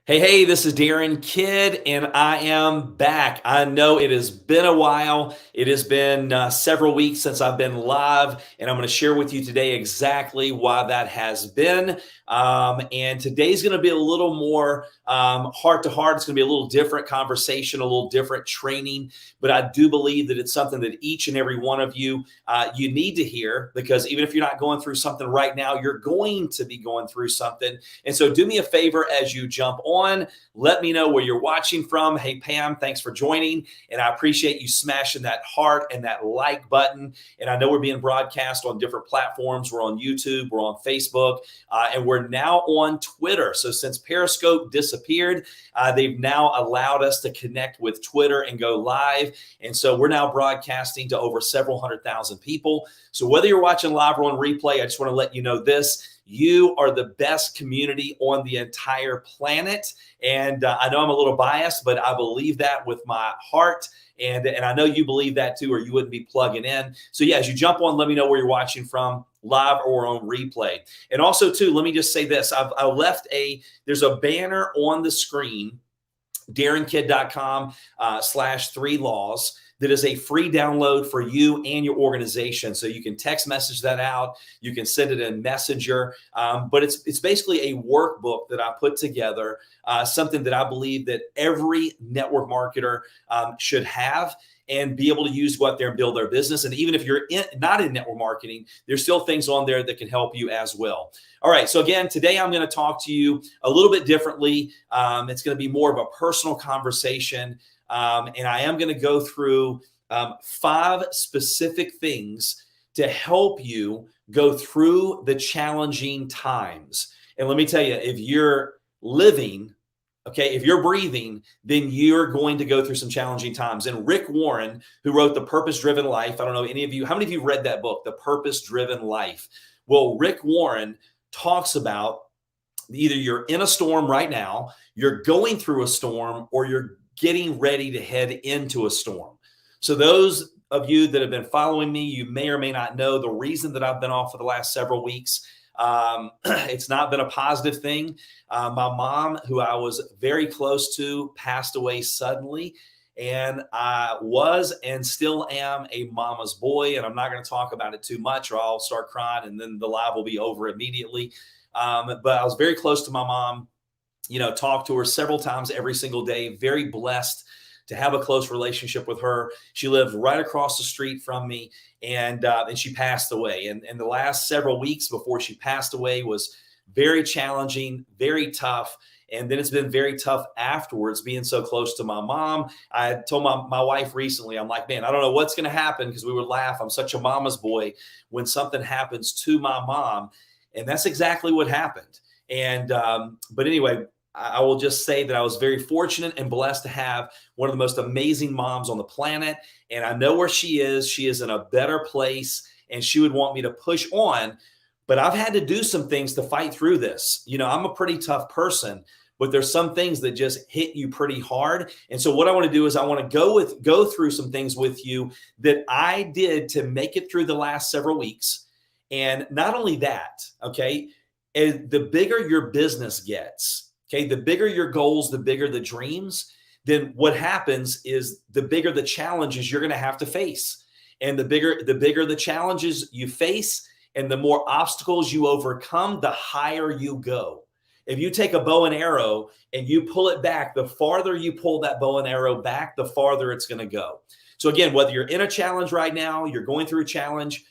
Hey, this is Darren Kidd, and I am back. I know it has been a while. It has been several weeks since I've been live, and I'm going to share with you today exactly why that has been. And today's going to be a little more heart to heart. It's going to be a little different conversation, a little different training, but I do believe that it's something that each and every one of you you need to hear, because even if you're not going through something right now, you're going to be going through something. And so do me a favor as you jump on, let me know where you're watching from. Hey, Pam, thanks for joining. And I appreciate you smashing that heart and that like button. And I know we're being broadcast on different platforms. We're on YouTube, we're on Facebook, and we're now on Twitter. So since Periscope disappeared, they've now allowed us to connect with Twitter and go live. And so we're now broadcasting to over several 100,000 people. So whether you're watching live or on replay, I just want to let you know this. You are the best community on the entire planet. And I know I'm a little biased, but I believe that with my heart. And I know you believe that too, or you wouldn't be plugging in. So yeah, as you jump on, let me know where you're watching from, live or on replay. And also too, let me just say this. I left there's a banner on the screen, darrenkid.com /3 laws. That is a free download for you and your organization. So you can text message that out. You can send it in Messenger. But it's basically a workbook that I put together, something that I believe that every network marketer should have and be able to use, go out there and build their business. And even if you're not in network marketing, there's still things on there that can help you as well. All right. So again, today I'm going to talk to you a little bit differently. It's going to be more of a personal conversation. And I am going to go through 5 specific things to help you go through the challenging times. And let me tell you, if you're living, okay, if you're breathing, then you're going to go through some challenging times. And Rick Warren, who wrote The Purpose Driven Life, I don't know, any of you, how many of you read that book, The Purpose Driven Life? Well, Rick Warren talks about either you're in a storm right now, you're going through a storm, or you're getting ready to head into a storm. So those of you that have been following me, you may or may not know the reason that I've been off for the last several weeks. It's not been a positive thing. My mom, who I was very close to, passed away suddenly. And I was and still am a mama's boy. And I'm not going to talk about it too much or I'll start crying and then the live will be over immediately. But I was very close to my mom. Talked to her several times every single day. Very blessed to have a close relationship with her. She lived right across the street from me, and she passed away. And the last several weeks before she passed away was very challenging, very tough. And then it's been very tough afterwards, being so close to my mom. I told my wife recently, I'm like, man, I don't know what's going to happen, because we would laugh. I'm such a mama's boy when something happens to my mom. And that's exactly what happened. And but anyway, I will just say that I was very fortunate and blessed to have one of the most amazing moms on the planet. And I know where she is. She is in a better place, and she would want me to push on. But I've had to do some things to fight through this. I'm a pretty tough person, but there's some things that just hit you pretty hard. And so what I want to do is I want to go through some things with you that I did to make it through the last several weeks. And not only that, okay, the bigger your business gets, okay, the bigger your goals, the bigger the dreams, then what happens is the bigger the challenges you're going to have to face. And the bigger the challenges you face and the more obstacles you overcome, the higher you go. If you take a bow and arrow and you pull it back, the farther you pull that bow and arrow back, the farther it's going to go. So again, whether you're in a challenge right now, you're going through a challenge,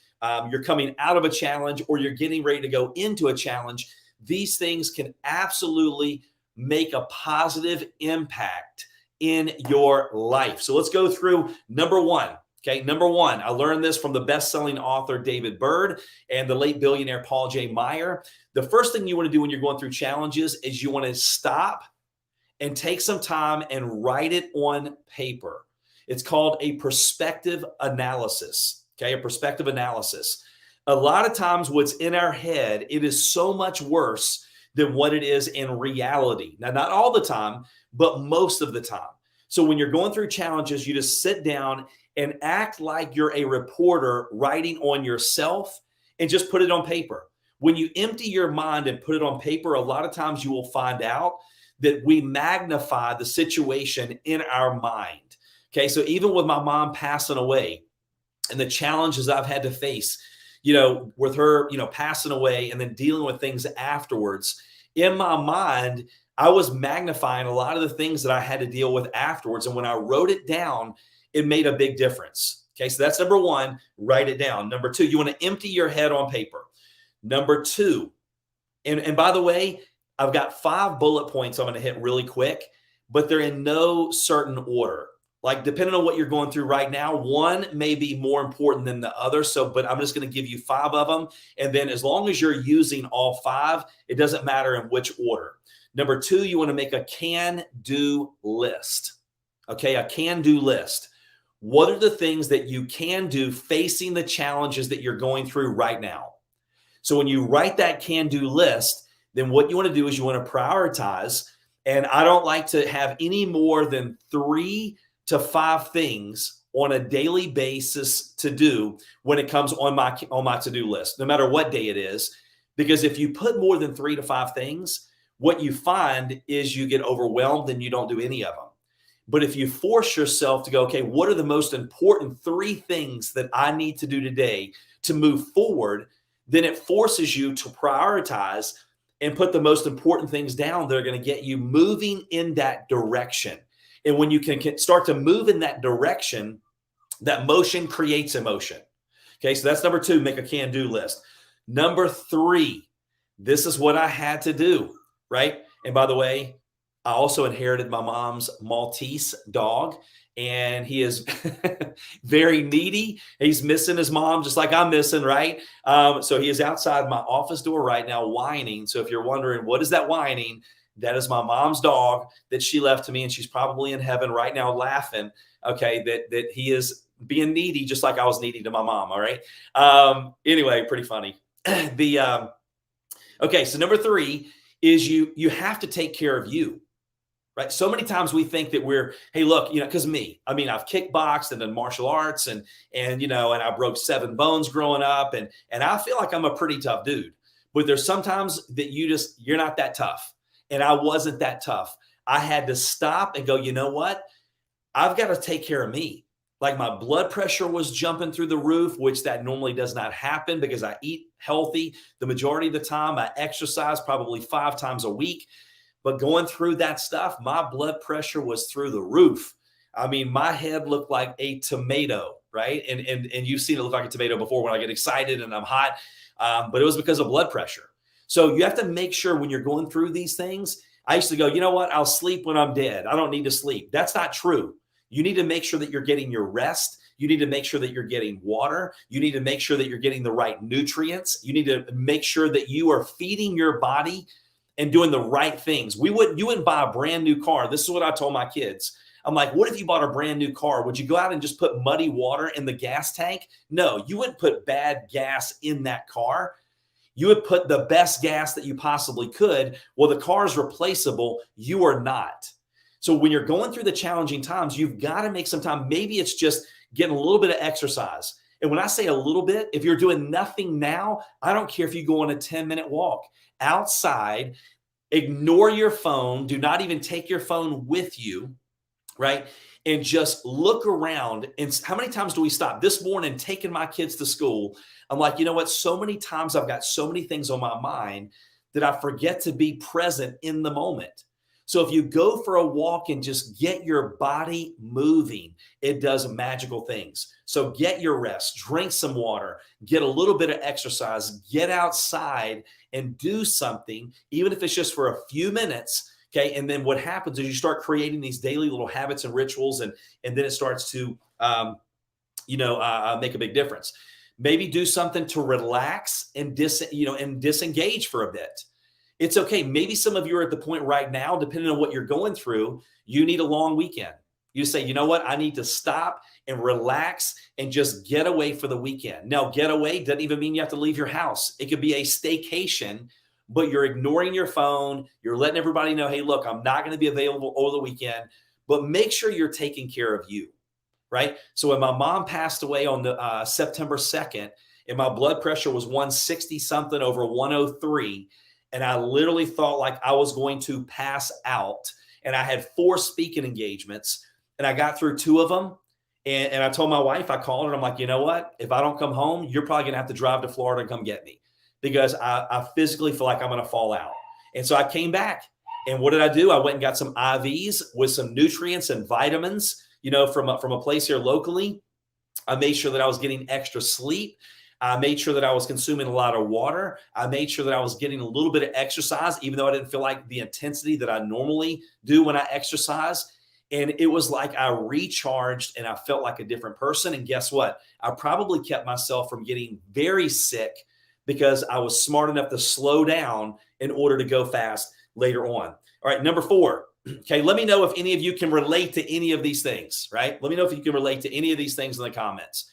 you're coming out of a challenge, or you're getting ready to go into a challenge, these things can absolutely make a positive impact in your life. So let's go through number 1. Okay, number 1, I learned this from the best-selling author David Bird and the late billionaire Paul J. Meyer. The first thing you want to do when you're going through challenges is you want to stop and take some time and write it on paper. It's called a perspective analysis. Okay, a perspective analysis. A lot of times what's in our head, it is so much worse than what it is in reality. Now, not all the time, but most of the time. So when you're going through challenges, you just sit down and act like you're a reporter writing on yourself and just put it on paper. When you empty your mind and put it on paper, a lot of times you will find out that we magnify the situation in our mind. Okay, so even with my mom passing away and the challenges I've had to face, with her, passing away and then dealing with things afterwards, in my mind, I was magnifying a lot of the things that I had to deal with afterwards. And when I wrote it down, it made a big difference. Okay, so that's number one, write it down. Number two, you want to empty your head on paper. Number two, and by the way, I've got 5 bullet points I'm going to hit really quick, but they're in no certain order. Like, depending on what you're going through right now, one may be more important than the other. But I'm just going to give you 5 of them. And then as long as you're using all 5, it doesn't matter in which order. Number 2, you want to make a can-do list. Okay, a can-do list. What are the things that you can do facing the challenges that you're going through right now? So when you write that can-do list, then what you want to do is you want to prioritize. And I don't like to have any more than 3 to 5 things on a daily basis to do when it comes on my to-do list, no matter what day it is. Because if you put more than 3 to 5 things, what you find is you get overwhelmed and you don't do any of them. But if you force yourself to go, okay, what are the most important 3 things that I need to do today to move forward, then it forces you to prioritize and put the most important things down that are going to get you moving in that direction. And when you can start to move in that direction, that motion creates emotion. Okay, so that's number 2, make a can-do list. Number 3, this is what I had to do, right? And by the way, I also inherited my mom's Maltese dog, and he is very needy. He's missing his mom just like I'm missing, right? So he is outside my office door right now whining. So if you're wondering, what is that whining? That is my mom's dog that she left to me, and she's probably in heaven right now laughing, okay, that he is being needy just like I was needy to my mom, all right? Anyway, pretty funny. Okay, so number 3 is you have to take care of you. Right. So many times we think that hey, look, because I've kickboxed and done martial arts and I broke 7 bones growing up. And I feel like I'm a pretty tough dude. But there's sometimes that you're not that tough. And I wasn't that tough. I had to stop and go, you know what? I've got to take care of me. Like, my blood pressure was jumping through the roof, which that normally does not happen because I eat healthy the majority of the time. I exercise probably 5 times a week. But going through that stuff, my blood pressure was through the roof. I mean, my head looked like a tomato, right? And you've seen it look like a tomato before when I get excited and I'm hot, but it was because of blood pressure. So you have to make sure when you're going through these things. I used to go, you know what? I'll sleep when I'm dead. I don't need to sleep. That's not true. You need to make sure that you're getting your rest. You need to make sure that you're getting water. You need to make sure that you're getting the right nutrients. You need to make sure that you are feeding your body and doing the right things. You wouldn't buy a brand new car. This is what I told my kids. I'm like, what if you bought a brand new car? Would you go out and just put muddy water in the gas tank? No, you wouldn't put bad gas in that car. You would put the best gas that you possibly could. Well, the car is replaceable. You are not. So when you're going through the challenging times, you've got to make some time. Maybe it's just getting a little bit of exercise. And when I say a little bit, if you're doing nothing now, I don't care if you go on a 10-minute walk outside, ignore your phone, do not even take your phone with you, right? And just look around. And how many times do we stop? This morning, taking my kids to school, I'm like, you know what? So many times I've got so many things on my mind that I forget to be present in the moment. So if you go for a walk and just get your body moving, it does magical things. So get your rest, drink some water, get a little bit of exercise, get outside and do something, even if it's just for a few minutes. Okay. And then what happens is you start creating these daily little habits and rituals, and then it starts to, make a big difference. Maybe do something to relax and disengage for a bit. It's okay. Maybe some of you are at the point right now, depending on what you're going through, you need a long weekend. You say, you know what? I need to stop and relax and just get away for the weekend. Now, get away doesn't even mean you have to leave your house. It could be a staycation, but you're ignoring your phone. You're letting everybody know, hey, look, I'm not going to be available over the weekend, but make sure you're taking care of you, right? So when my mom passed away on the September 2nd, and my blood pressure was 160 something over 103, and I literally thought like I was going to pass out. And I had 4 speaking engagements, and I got through 2 of them. And I told my wife, I called her, I'm like, you know what? If I don't come home, you're probably gonna have to drive to Florida and come get me, because I physically feel like I'm gonna fall out. And so I came back. And what did I do? I went and got some IVs with some nutrients and vitamins, from a place here locally. I made sure that I was getting extra sleep. I made sure that I was consuming a lot of water. I made sure that I was getting a little bit of exercise, even though I didn't feel like the intensity that I normally do when I exercise. And it was like I recharged and I felt like a different person. And guess what? I probably kept myself from getting very sick because I was smart enough to slow down in order to go fast later on. All right, number 4. Okay, let me know if any of you can relate to any of these things, right? Let me know if you can relate to any of these things in the comments.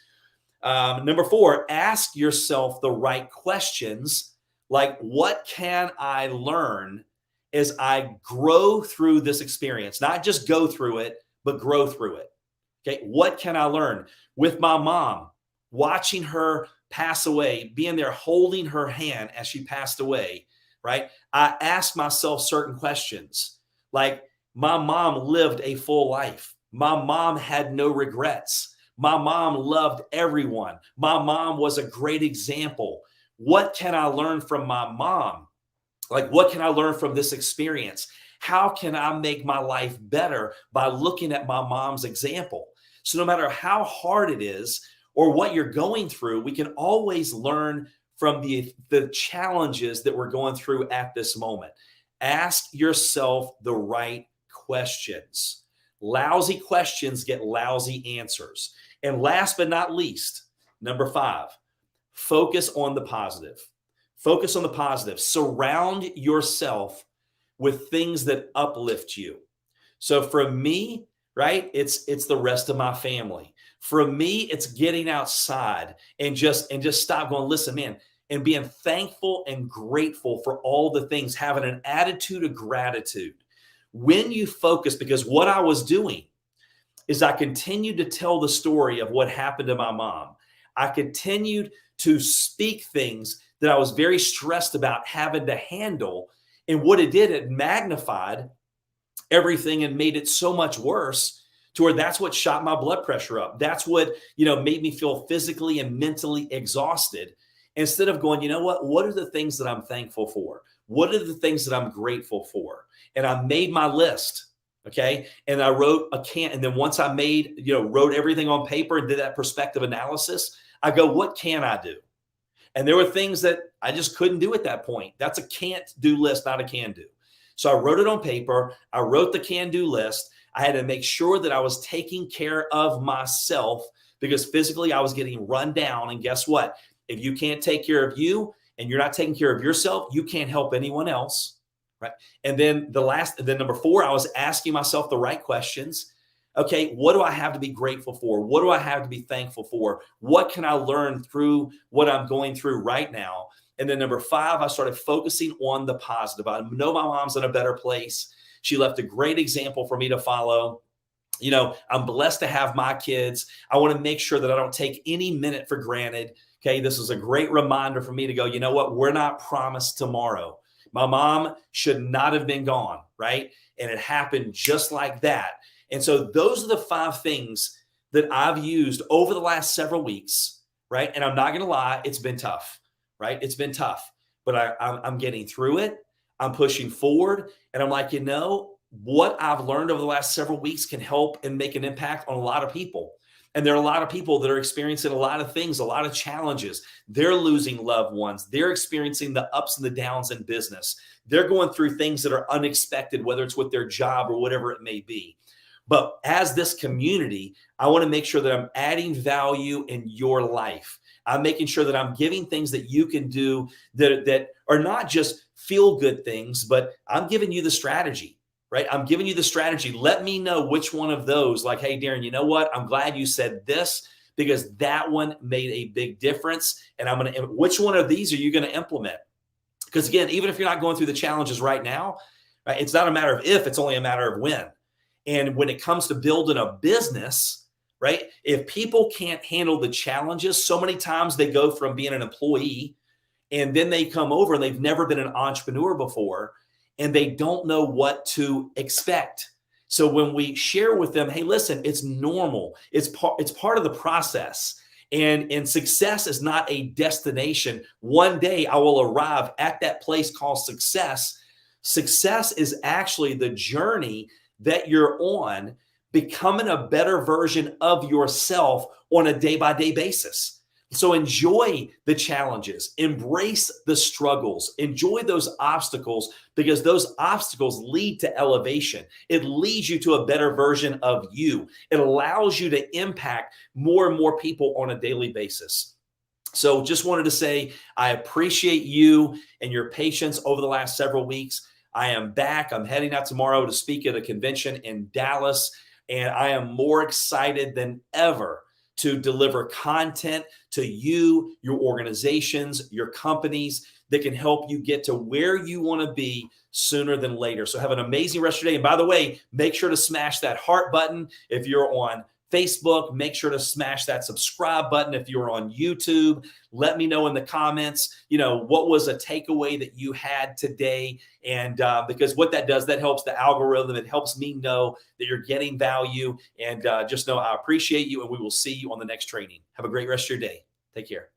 Number 4, ask yourself the right questions, like, what can I learn as I grow through this experience? Not just go through it, but grow through it. Okay, what can I learn? With my mom, watching her pass away, being there holding her hand as she passed away, right? I asked myself certain questions. Like, my mom lived a full life. My mom had no regrets. My mom loved everyone. My mom was a great example. What can I learn from my mom? Like, what can I learn from this experience? How can I make my life better by looking at my mom's example? So no matter how hard it is or what you're going through, we can always learn from the challenges that we're going through at this moment. Ask yourself the right questions. Lousy questions get lousy answers. And last but not least, number 5, focus on the positive. Focus on the positive. Surround yourself with things that uplift you. So for me, right, it's the rest of my family. For me, it's getting outside and just stop going, listen, man, and being thankful and grateful for all the things, having an attitude of gratitude. When you focus, because what I was doing is I continued to tell the story of what happened to my mom. I continued to speak things that I was very stressed about having to handle. And what it did, it magnified everything and made it so much worse, to where that's what shot my blood pressure up. That's what, made me feel physically and mentally exhausted. Instead of going, you know what are the things that I'm thankful for? What are the things that I'm grateful for? And I made my list. Okay. And I wrote and then once I wrote everything on paper and did that perspective analysis, I go, what can I do? And there were things that I just couldn't do at that point. That's a can't do list, not a can do. So I wrote it on paper. I wrote the can do list. I had to make sure that I was taking care of myself, because physically I was getting run down. And guess what? If you can't take care of you and you're not taking care of yourself, you can't help anyone else. Right. And then number 4, I was asking myself the right questions. Okay, what do I have to be grateful for? What do I have to be thankful for? What can I learn through what I'm going through right now? And then number 5, I started focusing on the positive. I know my mom's in a better place. She left a great example for me to follow. I'm blessed to have my kids. I want to make sure that I don't take any minute for granted. Okay, this is a great reminder for me to go, you know what? We're not promised tomorrow. My mom should not have been gone, right? And it happened just like that. And so those are the 5 things that I've used over the last several weeks, right? And I'm not going to lie, it's been tough, right? It's been tough, but I'm getting through it. I'm pushing forward. And I'm like, what I've learned over the last several weeks can help and make an impact on a lot of people. And there are a lot of people that are experiencing a lot of things, a lot of challenges. They're losing loved ones. They're experiencing the ups and the downs in business. They're going through things that are unexpected, whether it's with their job or whatever it may be. But as this community, I want to make sure that I'm adding value in your life. I'm making sure that I'm giving things that you can do that are not just feel good things, but I'm giving you the strategy. Right? I'm giving you the strategy. Let me know which one of those, like, hey, Darren, you know what? I'm glad you said this, because that one made a big difference. And which one of these are you going to implement? Because again, even if you're not going through the challenges right now, right, it's not a matter of if, it's only a matter of when. And when it comes to building a business, right, if people can't handle the challenges, so many times they go from being an employee And then they come over and they've never been an entrepreneur before, and they don't know what to expect. So when we share with them, hey, listen, it's normal. It's part of the process. And success is not a destination. One day I will arrive at that place called success. Success is actually the journey that you're on, becoming a better version of yourself on a day-by-day basis. So enjoy the challenges, embrace the struggles, enjoy those obstacles, because those obstacles lead to elevation. It leads you to a better version of you. It allows you to impact more and more people on a daily basis. So just wanted to say, I appreciate you and your patience over the last several weeks. I am back. I'm heading out tomorrow to speak at a convention in Dallas, and I am more excited than ever to deliver content to you, your organizations, your companies that can help you get to where you want to be sooner than later. So have an amazing rest of your day. And by the way, make sure to smash that heart button if you're on Facebook. Make sure to smash that subscribe button if you're on YouTube. Let me know in the comments, what was a takeaway that you had today. And because what that does, that helps the algorithm. It helps me know that you're getting value. And just know I appreciate you, and we will see you on the next training. Have a great rest of your day. Take care.